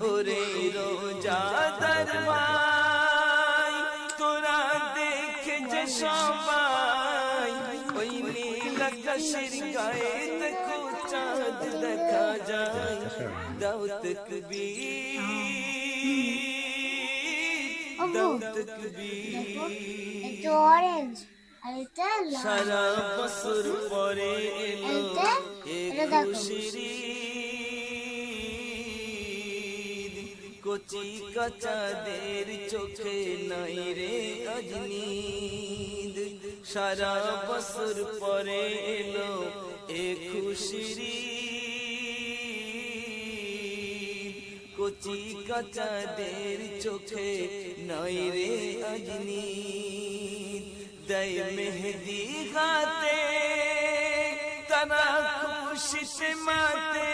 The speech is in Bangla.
ওরে রোজাদার ভাই তোরা দেখে যে সবাই ওই নীল আকাশের গায়ে দেখো চাঁদ দেখা যায় দাও তাকবীর দাও তাকবীর অরেঞ্জ সারা বছর পরে এলো খুশির ঈদ কচি কাচাদের চোখে নাই রে আজ নিদ সারা বছর পরে এলো খুশির ঈদ কচি কাচাদের চোখে নাই রে আজ নিদ দাই মেহেদি গাতে তারা খুশিতে মাতে